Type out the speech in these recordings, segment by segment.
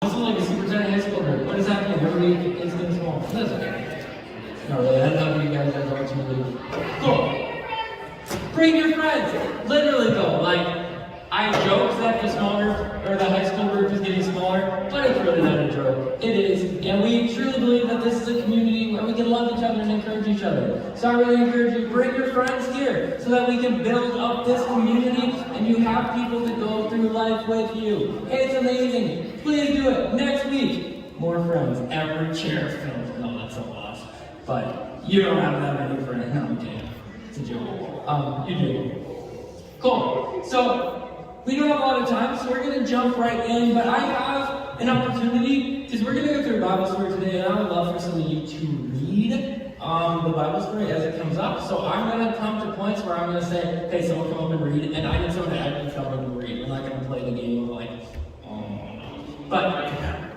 This is like a superintendent high school group. What is happening? Everybody is getting small. That's okay. Not really. I love you guys as ultimately. Cool. Bring your friends. Literally though, like, I joke that the smaller, or the high school group is getting smaller, but it's really not a joke. It is, and we truly believe that this is a community where we can love each other and encourage each other. So I really encourage you, bring your friends here so that we can build up this community and you have people to go through life with you. Hey, it's amazing. Please do it. Next week, more friends. Every chair filled. No, that's a lot. But you don't have that many friends. No, I'm kidding. It's a joke. You do. Cool. So, we don't have a lot of time, so we're going to jump right in, but I have an opportunity, because we're going to go through a Bible story today, and I would love for some of you to read the Bible story as it comes up. So I'm going to come to points where I'm going to say, hey, someone come up and read, and I need someone to actually come up and read. We're not going to play the game of like, but,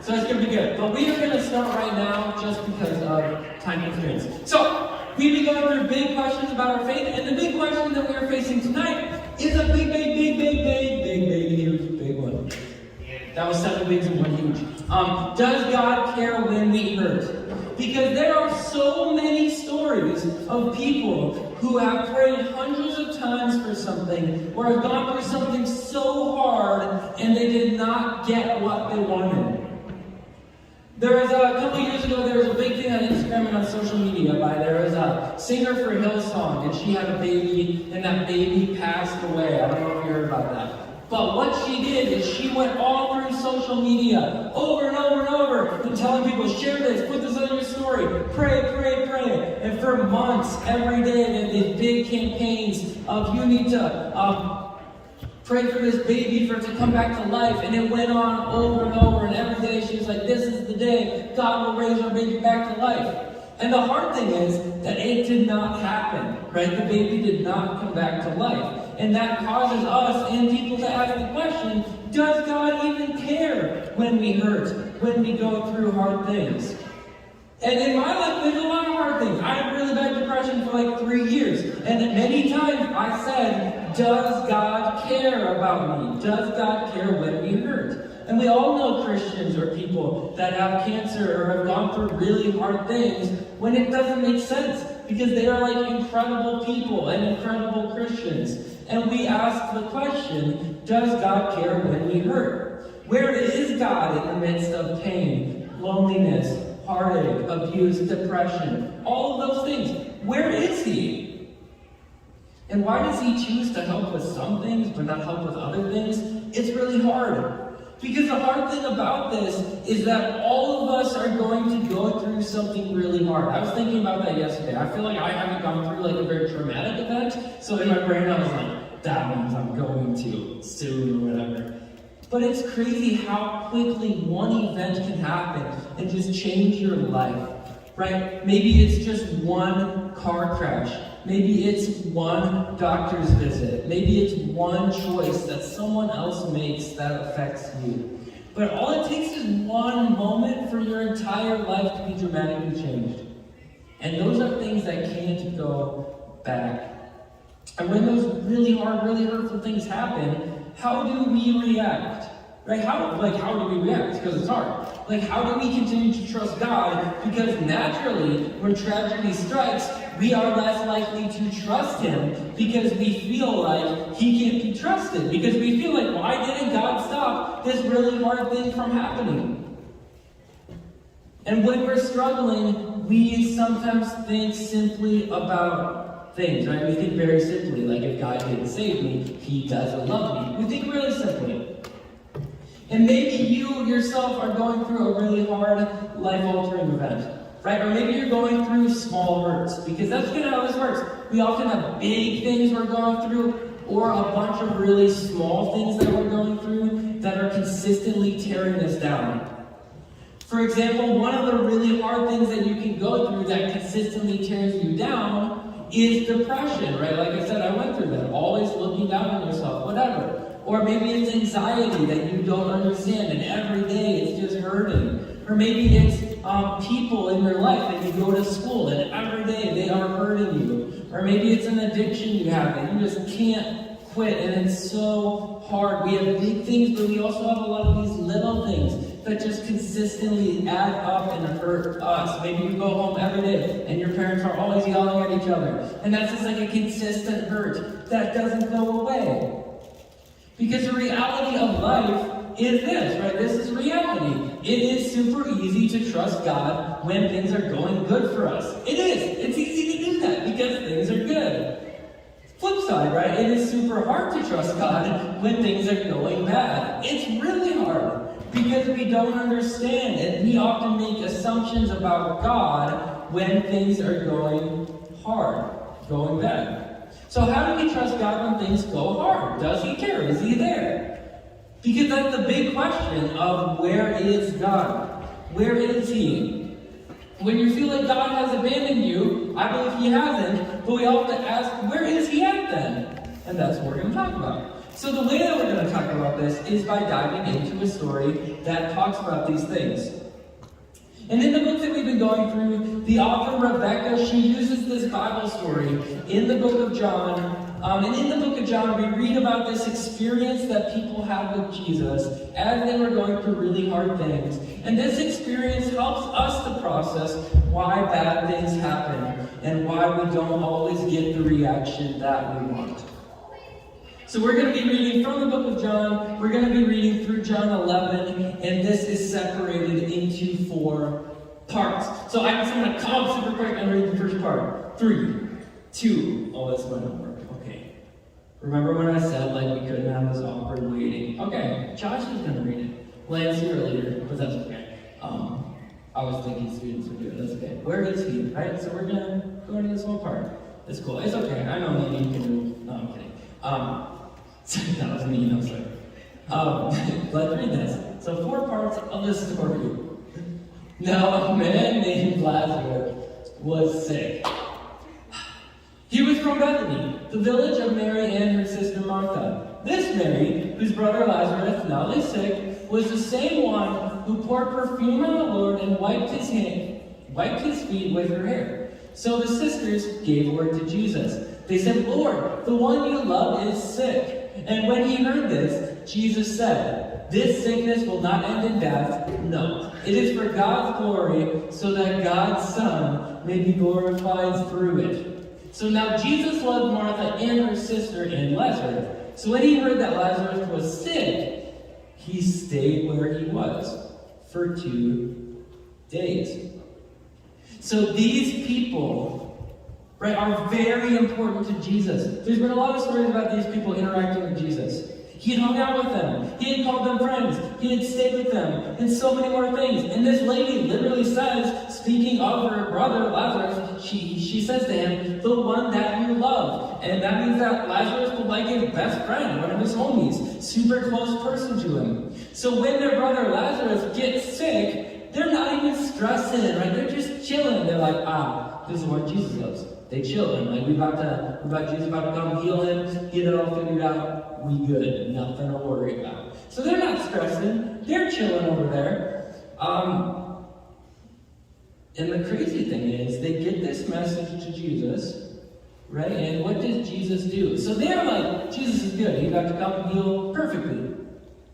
so it's going to be good. But we are going to start right now just because of time constraints. So, we've been going through big questions about our faith, and the big question that we are facing tonight is a big, huge one. That was 7 bigs and 1 huge. Does God care when we hurt? Because there are so many stories of people who have prayed hundreds of times for something, or have gone through something so hard, and they did not get what they wanted. There was a couple years ago, there was a big thing on Instagram and on social media there was a singer for Hillsong, and she had a baby, and that baby passed away. I don't know if you heard about that. But what she did is she went all through social media, over and over and over, and telling people, share this, put this on your story, pray. And for months, every day, they had these big campaigns of you need to pray for this baby for it to come back to life. And it went on over and over. And every day she was like, this is the day God will raise our baby back to life. And the hard thing is that it did not happen, right? The baby did not come back to life. And that causes us and people to ask the question, does God even care when we hurt, when we go through hard things? And in my life, there's a lot of hard things. I had really bad depression for like 3 years. And many times I said, does God care about me? Does God care when we hurt? And we all know Christians or people that have cancer or have gone through really hard things when it doesn't make sense. Because they are like incredible people and incredible Christians. And we ask the question, does God care when we hurt? Where is God in the midst of pain, loneliness, heartache, abuse, depression, all of those things? Where is He? And why does He choose to help with some things but not help with other things? It's really hard. Because the hard thing about this is that all of us are going to go through something really hard. I was thinking about that yesterday. I feel like I haven't gone through like a very traumatic event, so in my brain I was like, that means I'm going to soon or whatever. But it's crazy how quickly one event can happen and just change your life, right? Maybe it's just one car crash. Maybe it's one doctor's visit. Maybe it's one choice that someone else makes that affects you. But all it takes is one moment for your entire life to be dramatically changed. And those are things that can't go back. And when those really hard, really hurtful things happen, how do we react? Right? How do we react? Because it's hard. Like, how do we continue to trust God? Because naturally, when tragedy strikes, we are less likely to trust Him because we feel like He can't be trusted. Because we feel like, why didn't God stop this really hard thing from happening? And when we're struggling, we sometimes think simply about things, right? We think very simply, like if God didn't save me, He doesn't love me. We think really simply. And maybe you yourself are going through a really hard, life-altering event, right? Or maybe you're going through small hurts, because that's kind of how this works. We often have big things we're going through, or a bunch of really small things that we're going through that are consistently tearing us down. For example, one of the really hard things that you can go through that consistently tears you down is depression, right? Like I said, I went through that. Always looking down on yourself, whatever. Or maybe it's anxiety that you don't understand, and every day it's just hurting. Or maybe it's people in your life that you go to school, and every day they are hurting you. Or maybe it's an addiction you have that you just can't quit, and it's so hard. We have big things, but we also have a lot of these little things that just consistently add up and hurt us. Maybe you go home every day and your parents are always yelling at each other. And that's just like a consistent hurt that doesn't go away. Because the reality of life is this, right? This is reality. It is super easy to trust God when things are going good for us. It is. It's easy to do that because things are good. Flip side, right? It is super hard to trust God when things are going bad. It's really hard because we don't understand and we often make assumptions about God when things are going hard, going bad. So how do we trust God when things go hard? Does he care? Is he there? Because that's the big question of where is God? Where is he? When you feel like God has abandoned you, I believe he hasn't, but we all have to ask, where is he at then? And that's what we're going to talk about. So the way that we're going to talk about this is by diving into a story that talks about these things. And in the book that we've been going through, the author Rebecca, she uses this Bible story in the book of John. And in the book of John, we read about this experience that people have with Jesus as they were going through really hard things. And this experience helps us to process why bad things happen and why we don't always get the reaction that we want. So we're going to be reading from the book of John. We're going to be reading through John 11, and this is separated into 4 parts. So I'm just going to come super quick and read the first part. 3, 2, oh, that's my homework. Okay. Remember when I said, like, we couldn't have this awkward waiting? Okay, Josh is going to read it. Lance, you were later, but that's okay. I was thinking students would do it. That's okay. Where is he? Right? So we're going to go into this one part. It's cool. It's okay. I know maybe you can do. No, I'm kidding. That was me, I'm sorry. Let's read this. So 4 parts of this story. Now a man named Lazarus was sick. He was from Bethany, the village of Mary and her sister Martha. This Mary, whose brother Lazarus now lay sick, was the same one who poured perfume on the Lord and wiped his feet with her hair. So the sisters gave word to Jesus. They said, Lord, the one you love is sick. And when he heard this, Jesus said, this sickness will not end in death. No, it is for God's glory, so that God's Son may be glorified through it. So now Jesus loved Martha and her sister and Lazarus. So when he heard that Lazarus was sick, he stayed where he was for 2 days. So these people, right, are very important to Jesus. There's been a lot of stories about these people interacting with Jesus. He had hung out with them. He had called them friends. He had stayed with them. And so many more things. And this lady literally says, speaking of her brother Lazarus, she says to him, the one that you love. And that means that Lazarus was like his best friend, one of his homies, super close person to him. So when their brother Lazarus gets sick, they're not even stressing, right? They're just chilling. They're like, this is what Jesus loves. They chill him. Like, Jesus about to come heal him, get it all figured out. We good. Nothing to worry about. So they're not stressing. They're chilling over there. And the crazy thing is, they get this message to Jesus, right? And what does Jesus do? So they're like, Jesus is good. He's about to come and heal perfectly.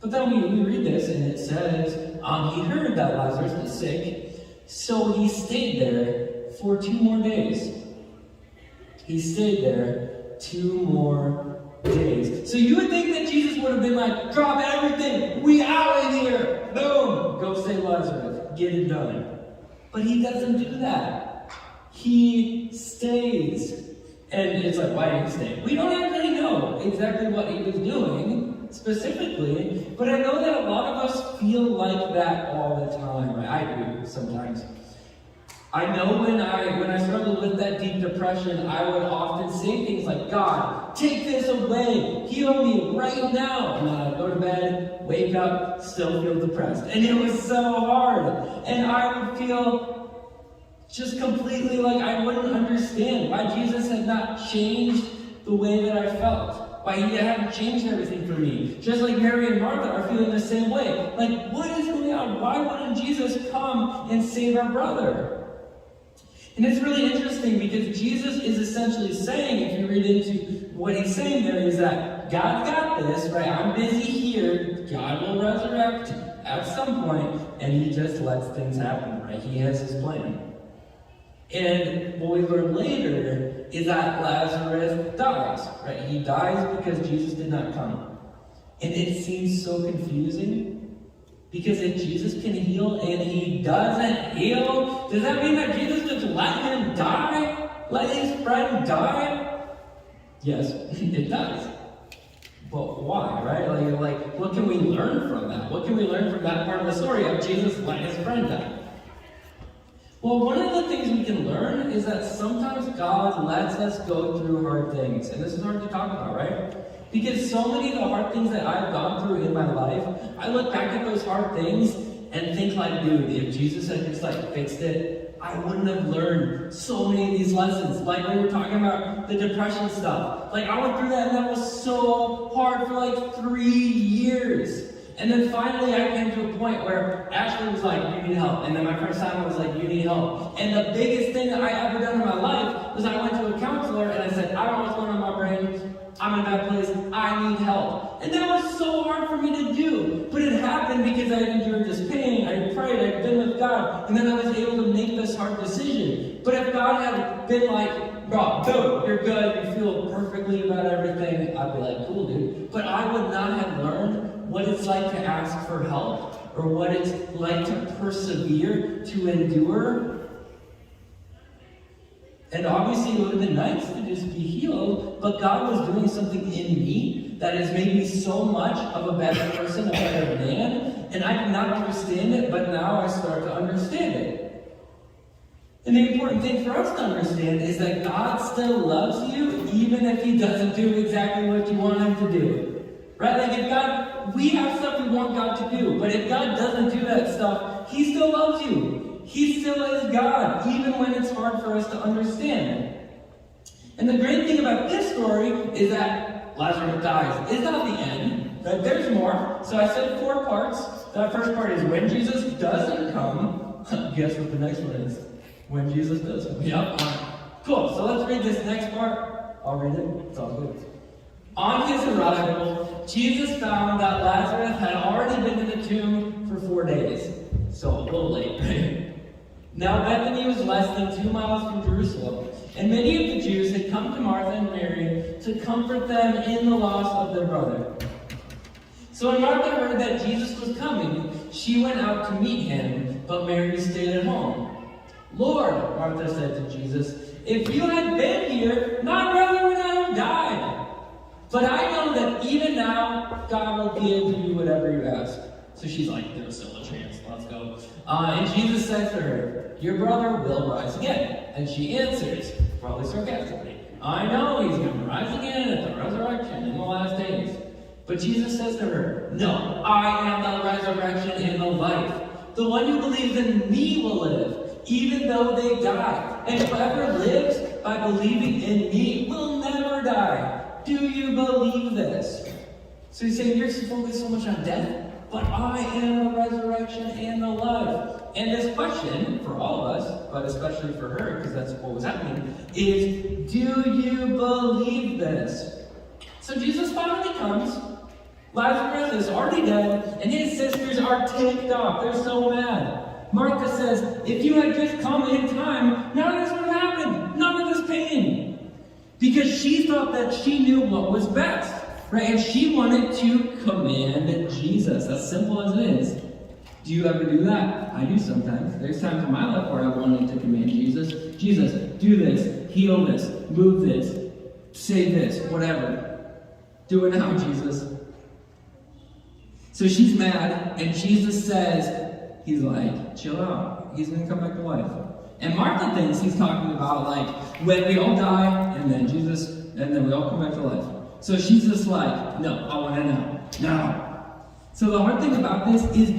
But then we read this, and it says, he heard that Lazarus was sick, so he stayed there for 2 more days. He stayed there 2 more days. So you would think that Jesus would have been like, drop everything, we out of here, boom, go save Lazarus, get it done. But he doesn't do that. He stays. And it's like, why did he stay? We don't actually know exactly what he was doing specifically, but I know that a lot of us feel like that all the time. Right? I do sometimes. I know when I struggled with that deep depression, I would often say things like, God, take this away, heal me right now. And then I'd go to bed, wake up, still feel depressed. And it was so hard. And I would feel just completely like I wouldn't understand why Jesus had not changed the way that I felt. Why he hadn't changed everything for me. Just like Mary and Martha are feeling the same way. Like, what is going on? Why wouldn't Jesus come and save our brother? And it's really interesting because Jesus is essentially saying, if you read into what he's saying there, is that God's got this, right? I'm busy here. God will resurrect at some point, and he just lets things happen, right? He has his plan. And what we learn later is that Lazarus dies, right? He dies because Jesus did not come. And it seems so confusing, because if Jesus can heal and he doesn't heal, does that mean that Jesus just let him die? Let his friend die? Yes, it does. But why, right? Like, what can we learn from that? What can we learn from that part of the story of Jesus let his friend die? Well, one of the things we can learn is that sometimes God lets us go through hard things. And this is hard to talk about, right? Because so many of the hard things that I've gone through in my life, I look back at those hard things and think like, dude, if Jesus had just fixed it, I wouldn't have learned so many of these lessons. Like we were talking about the depression stuff. Like I went through that and that was so hard for 3 years. And then finally I came to a point where Ashley was like, you need help. And then my friend Simon was like, you need help. And the biggest thing that I ever done in my life was I went to a counselor and I said, I don't know what's going on in my brain. I'm in a bad place. I need help. And that was so hard for me to do. But it happened because I endured this pain. I prayed. I'd been with God. And then I was able to make this hard decision. But if God had been like, bro, dude, you're good. You feel perfectly about everything, I'd be like, cool, dude. But I would not have learned what it's like to ask for help or what it's like to persevere, to endure. And obviously it would have been nice to just be healed, but God was doing something in me that has made me so much of a better person, a better man, and I did not understand it, but now I start to understand it. And the important thing for us to understand is that God still loves you, even if he doesn't do exactly what you want him to do. Right? Like if God, we have stuff we want God to do, but if God doesn't do that stuff, he still loves you. He still is God, even when it's hard for us to understand. And the great thing about this story is that Lazarus dies. It's not the end. Right? There's more. So I said 4 parts. That first part is when Jesus doesn't come. Guess what the next one is? When Jesus does come. Yep. Cool. So let's read this next part. I'll read it. It's all good. On his arrival, Jesus found that Lazarus had already been in the tomb for 4 days. So a little late, right? Now Bethany was less than 2 miles from Jerusalem, and many of the Jews had come to Martha and Mary to comfort them in the loss of their brother. So when Martha heard that Jesus was coming, she went out to meet him, but Mary stayed at home. Lord, Martha said to Jesus, if you had been here, my brother would not have died. But I know that even now, God will give you whatever you ask. So she's like, there's still a chance, let's go. And Jesus says to her, your brother will rise again. And she answers, probably sarcastically, I know he's going to rise again at the resurrection in the last days. But Jesus says to her, no, I am the resurrection and the life. The one who believes in me will live, even though they die. And whoever lives by believing in me will never die. Do you believe this? So he's saying, you're focused so much on death. But I am the resurrection and the life. And this question, for all of us, but especially for her, because that's what was happening, is, do you believe this? So Jesus finally comes. Lazarus is already dead, and his sisters are ticked off. They're so mad. Martha says, if you had just come in time, none of this would have happened. None of this pain. Because she thought that she knew what was best. Right? And she wanted to command Jesus, as simple as it is. Do you ever do that? I do sometimes. There's times in my life where I wanted to command Jesus. Jesus, do this, heal this, move this, say this, whatever. Do it now, Jesus. So she's mad, and Jesus says, he's like, chill out. He's going to come back to life. And Martha thinks he's talking about when we all die, and then Jesus, and then we all come back to life. So she's just like, no, I want to know. Now. So the hard thing about this is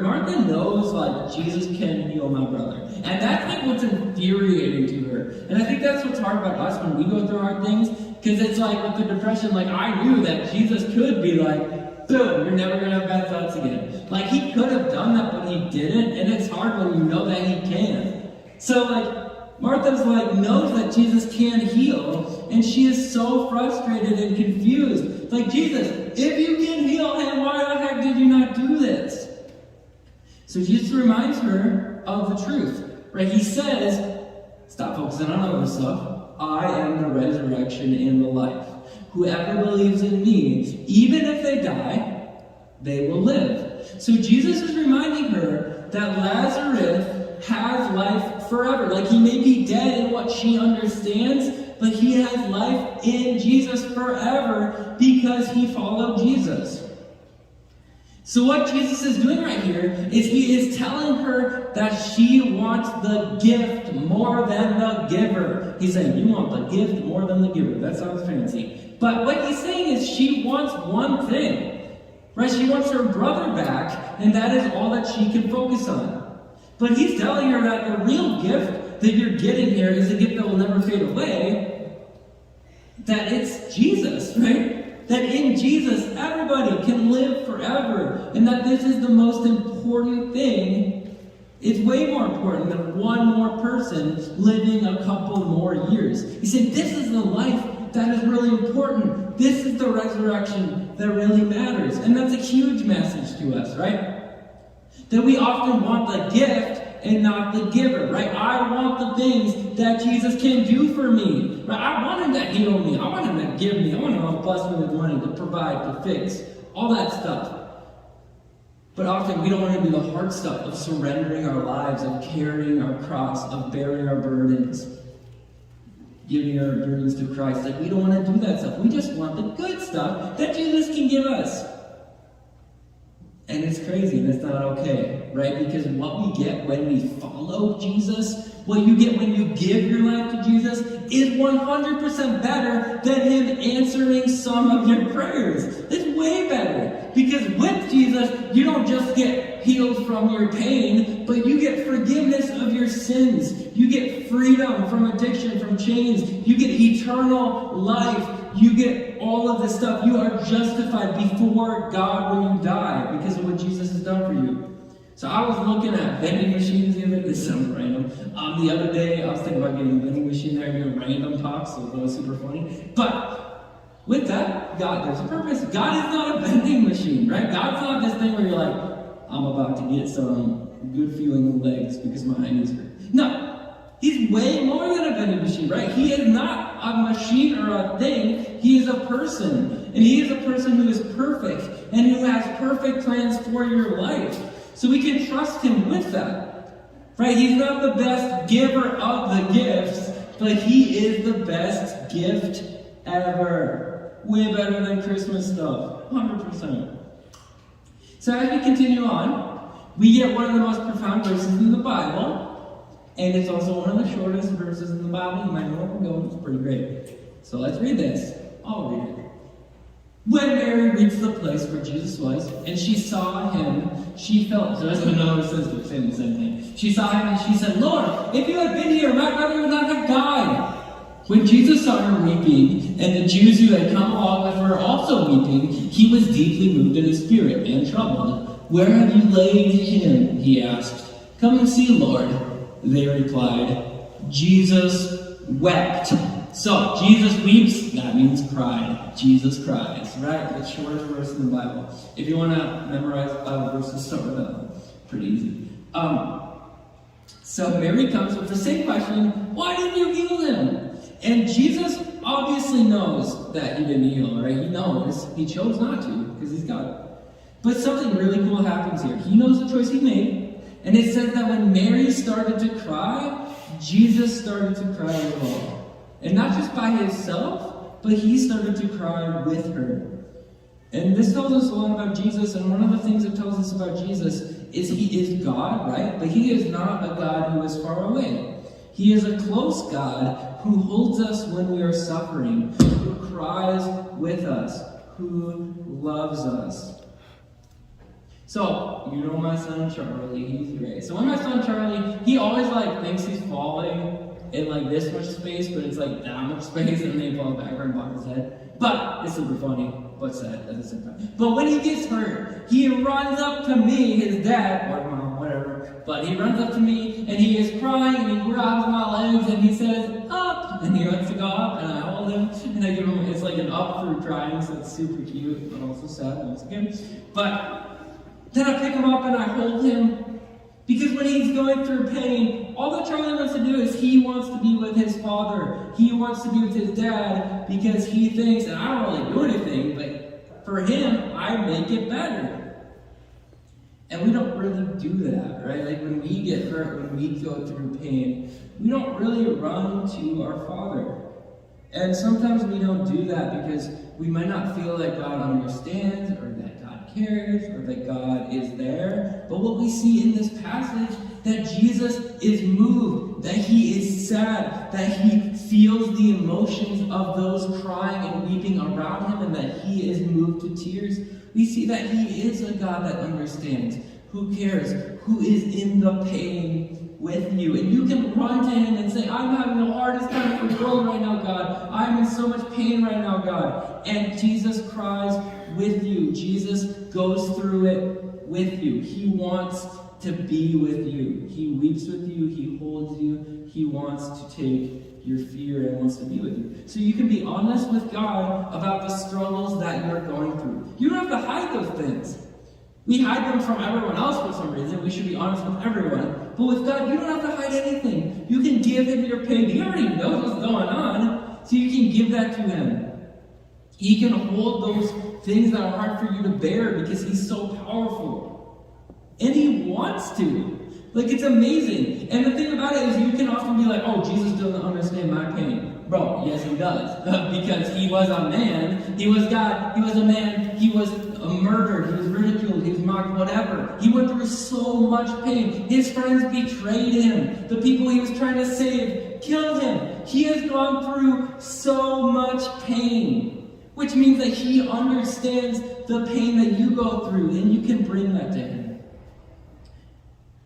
Martha knows Jesus can heal my brother. And that's what's infuriating to her. And I think that's what's hard about us when we go through hard things. Because it's with the depression, I knew that Jesus could be boom, you're never going to have bad thoughts again. He could have done that, but he didn't. And it's hard when you know that he can. So Martha's knows that Jesus can heal, and she is so frustrated and confused. Jesus, if you can heal him, why the heck did you not do this? So Jesus reminds her of the truth, right? He says, stop focusing on other stuff. I am the resurrection and the life. Whoever believes in me, even if they die, they will live. So Jesus is reminding her that Lazarus has life forever. Like, he may be dead in what she understands, but he has life in Jesus forever because he followed Jesus. So what Jesus is doing right here is he is telling her that she wants the gift more than the giver. He's saying, you want the gift more than the giver. That sounds fancy. But what he's saying is she wants one thing, right? She wants her brother back, and that is all that she can focus on. But he's telling her that the real gift that you're getting here is a gift that will never fade away, that it's Jesus, right? That in Jesus, everybody can live forever. And that this is the most important thing. It's way more important than one more person living a couple more years. He said, this is the life that is really important. This is the resurrection that really matters. And that's a huge message to us, right? That we often want the gift and not the giver, right? I want the things that Jesus can do for me. Right? I want him to heal me. I want him to give me. I want him to bless me with money, to provide, to fix, all that stuff. But often we don't want to do the hard stuff of surrendering our lives, of carrying our cross, of bearing our burdens, giving our burdens to Christ. Like, we don't want to do that stuff. We just want the good stuff that Jesus can give us. And it's crazy, and it's not okay, right? Because what we get when we follow Jesus, what you get when you give your life to Jesus, is 100% better than him answering some of your prayers. It's way better. Because with Jesus, you don't just get healed from your pain, but you get forgiveness of your sins. You get freedom from addiction, from chains. You get eternal life. You get all of this stuff. You are justified before God when you die because of what Jesus has done for you. So I was looking at vending machines the other day. This sounds random. The other day, I was thinking about getting a vending machine there and doing random talks, so that was super funny. But with that, there's a purpose. God is not a vending machine, right? God's not this thing where you're like, I'm about to get some good feeling legs because my knees hurt. No. He's way more than a vending machine, right? He is not a machine or a thing. He is a person. And he is a person who is perfect and who has perfect plans for your life. So we can trust him with that, right? He's not the best giver of the gifts, but he is the best gift ever. Way better than Christmas stuff. 100%. So as we continue on, we get one of the most profound verses in the Bible. And it's also one of the shortest verses in the Bible. You might know where we're going. It's pretty great. So let's read this. I'll read it. When Mary reached the place where Jesus was, and she saw him, she felt... So that's another sister saying the same thing. She saw him and she said, Lord, if you had been here, my brother would not have died. When Jesus saw her weeping, and the Jews who had come along with her also weeping, he was deeply moved in his spirit and troubled. Where have you laid him? He asked. Come and see, Lord. They replied, Jesus wept. So, Jesus weeps, that means cried. Jesus cries, right? The shortest verse in the Bible. If you want to memorize verses, start with that. Pretty easy. So Mary comes with the same question, why didn't you heal him? And Jesus obviously knows that he didn't heal, right? He knows. He chose not to, because he's God. But something really cool happens here. He knows the choice he made. And it says that when Mary started to cry, Jesus started to cry as well. And not just by himself, but he started to cry with her. And this tells us a lot about Jesus, and one of the things it tells us about Jesus is he is God, right? But he is not a God who is far away. He is a close God who holds us when we are suffering, who cries with us, who loves us. So, you know my son Charlie, he's great. So when my son Charlie, he always thinks he's falling in this much space, but it's that much space, and they fall backward and bonk his head. But it's super funny, but sad at the same time. But when he gets hurt, he runs up to me, his dad, or mom, whatever, but he runs up to me, and he is crying, and he grabs my legs, and he says, up! And he wants to go up, and I hold him, and I give him, it's like an up for crying, so it's super cute, but also sad once again. But then I pick him up and I hold him, going through pain, all that Charlie wants to do is he wants to be with his father. He wants to be with his dad because he thinks, and I don't really do anything, but for him, I make it better. And we don't really do that, right? Like when we get hurt, when we go through pain, we don't really run to our Father. And sometimes we don't do that because we might not feel like God understands or that God cares or that God is there. But what we see in this passage, that Jesus is moved, that he is sad, that he feels the emotions of those crying and weeping around him, and that he is moved to tears. We see that he is a God that understands, who cares, who is in the pain with you. And you can run to him and say, I'm having the hardest time in the world right now, God. I'm in so much pain right now, God. And Jesus cries with you. Jesus goes through it with you. He wants to be with you. He weeps with you. He holds you. He wants to take your fear and wants to be with you. So you can be honest with God about the struggles that you're going through. You don't have to hide those things. We hide them from everyone else for some reason. We should be honest with everyone. But with God, you don't have to hide anything. You can give him your pain. He already knows what's going on, so you can give that to him. He can hold those things that are hard for you to bear because he's so powerful. And he wants to. Like, it's amazing. And the thing about it is you can often be like, oh, Jesus doesn't understand my pain. Bro, yes he does. Because he was a man. He was God. He was a man. He was murdered. He was ridiculed. He was mocked. Whatever. He went through so much pain. His friends betrayed him. The people he was trying to save killed him. He has gone through so much pain. Which means that he understands the pain that you go through. And you can bring that to him.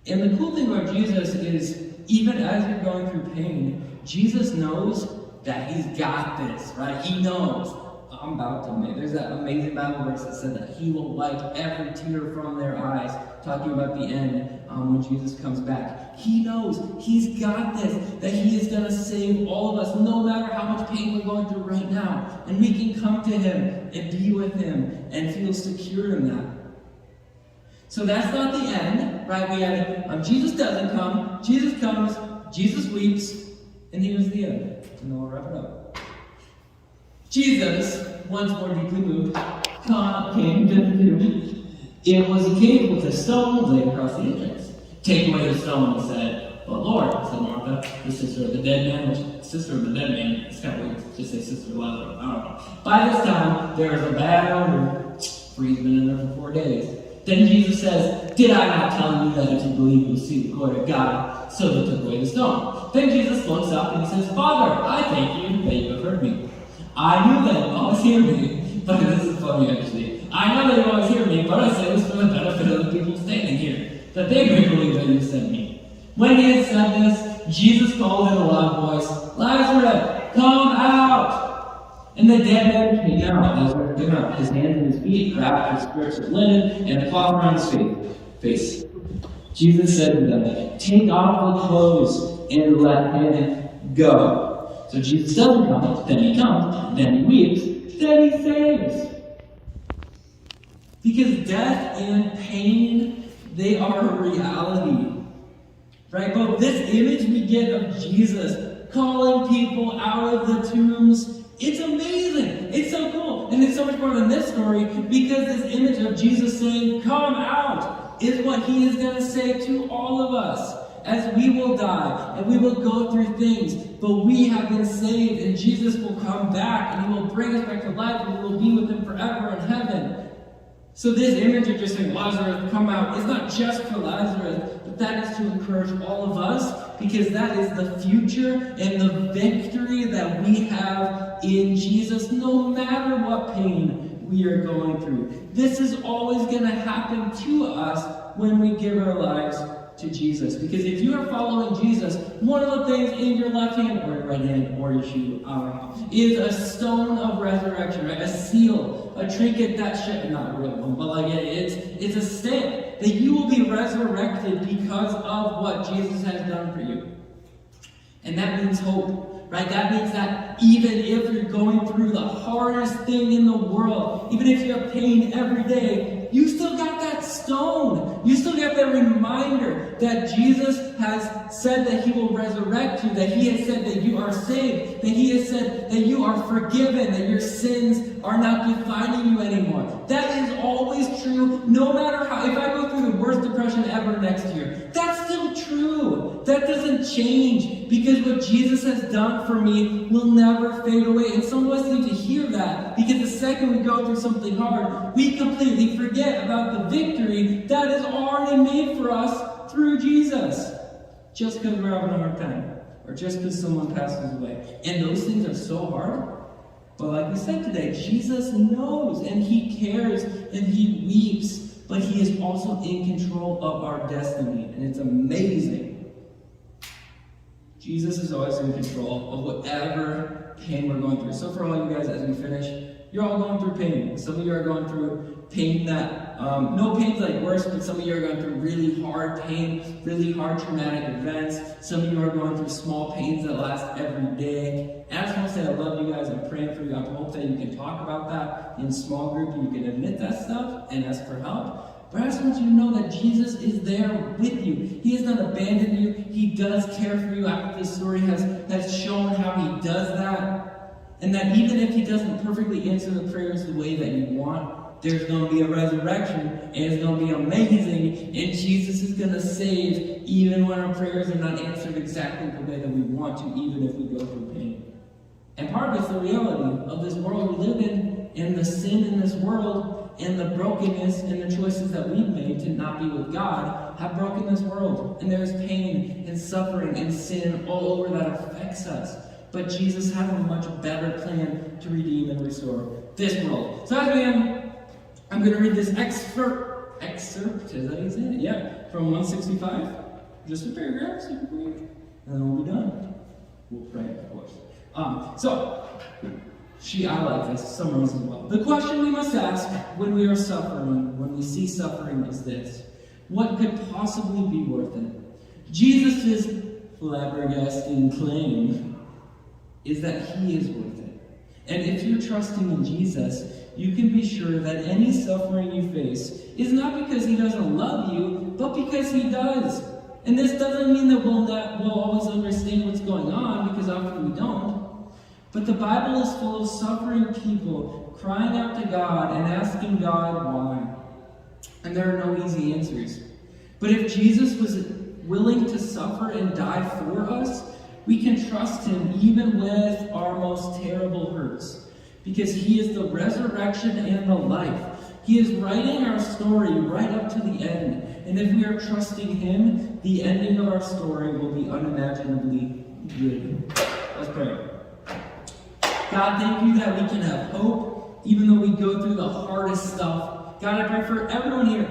And the cool thing about Jesus is, even as you're going through pain, Jesus knows that he's got this, right? He knows, I'm about to make. There's that amazing Bible verse that said that he will wipe every tear from their eyes, talking about the end when Jesus comes back. He knows, he's got this, that he is going to save all of us, no matter how much pain we're going through right now. And we can come to him and be with him and feel secure in that. So that's not the end, right? We have Jesus doesn't come, Jesus comes, Jesus weeps, and here's the end. And then we'll wrap it up. Jesus, once more deeply moved, came to the tomb. It was a cave with a stone laid across the entrance. Take away the stone, he said. But Lord, said Martha, the sister of the dead man, it's kind of weird to say sister of Lazarus, I don't know. By this time, there was a bad odor, for he's been in there for 4 days. Then Jesus says, did I not tell you that if you believe you'll see the glory of God? So they took away the stone. Then Jesus looks up and he says, Father, I thank you that you have heard me. I knew that you always hear me. But this is funny actually. I know that you always hear me, but I say this for the benefit of the people standing here, that they may believe that you sent me. When he had said this, Jesus called in a loud voice, Lazarus, come out! And the dead man came out, Lazarus came out, his hands and his feet wrapped with strips of linen and a cloth around his face. Jesus said to them, take off the clothes and let him go. So Jesus doesn't come, then he comes, then he weeps, then he saves. Because death and pain, they are a reality. Right? But this image we get of Jesus calling people out of the tombs, it's amazing. It's so cool. And it's so much more than this story, because this image of Jesus saying, come out, is what he is going to say to all of us. As we will die, and we will go through things, but we have been saved, and Jesus will come back, and he will bring us back to life, and we will be with him forever in heaven. So this image of just saying, Lazarus, come out, is not just for Lazarus, but that is to encourage all of us, because that is the future and the victory that we have in Jesus, no matter what pain we are going through. This is always going to happen to us when we give our lives to Jesus. Because if you are following Jesus, one of the things in your left hand, or your right hand, or your shoe, is a stone of resurrection, right? A seal, a trinket that should, not a real one, but like it's a stamp that you will be resurrected because of what Jesus has done for you. And that means hope, right? That means that even if you're going through the hardest thing in the world, even if you have pain every day, you still got that stone. You still get that reminder that Jesus has said that he will resurrect you, that he has said that you are saved, that he has said that you are forgiven, that your sins are not defining you anymore. That is always true, no matter how. If I go through the worst depression ever next year, that's still true. That doesn't change, because what Jesus has done for me will never fade away. And some of us need to hear that, because the second we go through something hard, we completely forget about the victory that is already made for us through Jesus. Just because we're having a hard time, or just because someone passes away. And those things are so hard. But like we said today, Jesus knows, and he cares, and he weeps. But he is also in control of our destiny. And it's amazing. Jesus is always in control of whatever pain we're going through. So for all you guys, as we finish, you're all going through pain. Some of you are going through pain that, no pain's like worse, but some of you are going through really hard pain, really hard traumatic events. Some of you are going through small pains that last every day. And I just want to say I love you guys. I'm praying for you. I hope that you can talk about that in small group and you can admit that stuff and ask for help. But I just want you to know that Jesus is there with you. He has not abandoned you. He does care for you. After this story has shown how he does that. And that even if he doesn't perfectly answer the prayers the way that you want, there's going to be a resurrection, and it's going to be amazing, and Jesus is going to save even when our prayers are not answered exactly the way that we want to, even if we go through pain. And part of it's the reality of this world we live in, and the sin in this world, and the brokenness and the choices that we've made to not be with God have broken this world. And there's pain and suffering and sin all over that affects us. But Jesus has a much better plan to redeem and restore this world. So as we end, I'm going to read this excerpt, is that how you say it? Yeah, from 165. Just a paragraph, super quick, and then we'll be done. We'll pray, of course. I like this, summarize as well. The question we must ask when we are suffering, when we see suffering, is this: what could possibly be worth it? Jesus' flabbergasting claim is that he is worth it. And if you're trusting in Jesus, you can be sure that any suffering you face is not because he doesn't love you, but because he does. And this doesn't mean that we'll always understand what's going on, because often we don't. But the Bible is full of suffering people crying out to God and asking God why. And there are no easy answers. But if Jesus was willing to suffer and die for us, we can trust him even with our most terrible hurts. Because he is the resurrection and the life. He is writing our story right up to the end. And if we are trusting him, the ending of our story will be unimaginably good. Let's pray. God, thank you that we can have hope, even though we go through the hardest stuff. God, I pray for everyone here,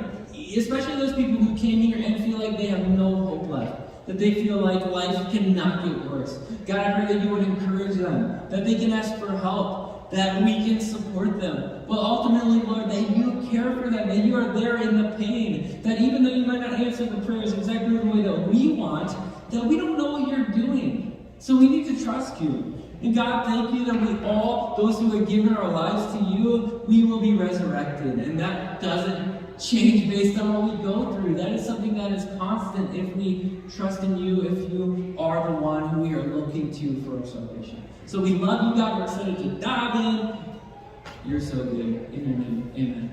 especially those people who came here and feel like they have no hope left, that they feel like life cannot get worse. God, I pray that you would encourage them, that they can ask for help, that we can support them. But ultimately, Lord, that you care for them, that you are there in the pain, that even though you might not answer the prayers exactly the way that we want, that we don't know what you're doing. So we need to trust you. And God, thank you that we all, those who have given our lives to you, we will be resurrected. And that doesn't change based on what we go through. That is something that is constant if we trust in you, if you are the one who we are looking to for our salvation. So we love you, God. We're excited to dive in. You're so good. In your name, amen.